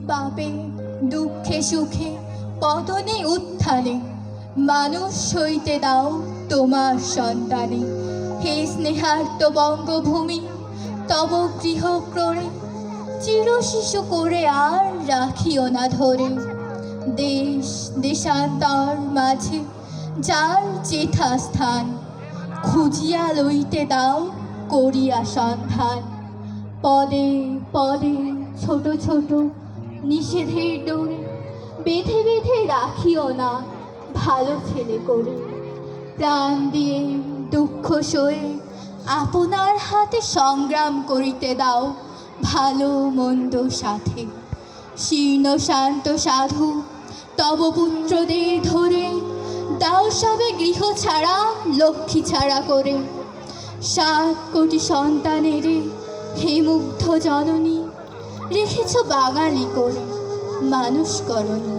পাপে দুঃখে সুখে পতনে উত্থানে মানুষ হইতে দাও তোমার সন্তানে। হে স্নেহার্ত বঙ্গভূমি, তব গৃহ ক্রোড়ে চির শিশু করে আর রাখিও না ধরে। দেশ দেশান্তর মাঝে যার যেথা স্থান, খুঁজিয়া লইতে দাও করিয়া সন্ধান। পদে পদে ছোট ছোট নিষেধের ডোরে বেঁধে বেঁধে রাখিও না ভালো ছেলে করে। প্রাণ দিয়ে দুঃখ সয়ে আপনার হাতে সংগ্রাম করিতে দাও ভালো মন্দ সাথে। শীর্ণ শান্ত সাধু তব পুত্রদের ধরে দাও সবে গৃহ ছাড়া লক্ষ্মী ছাড়া করে। 7 কোটি সন্তানের হে মুগ্ধ জননী, রেখেছ বাঙালি করে মানুষ করণী।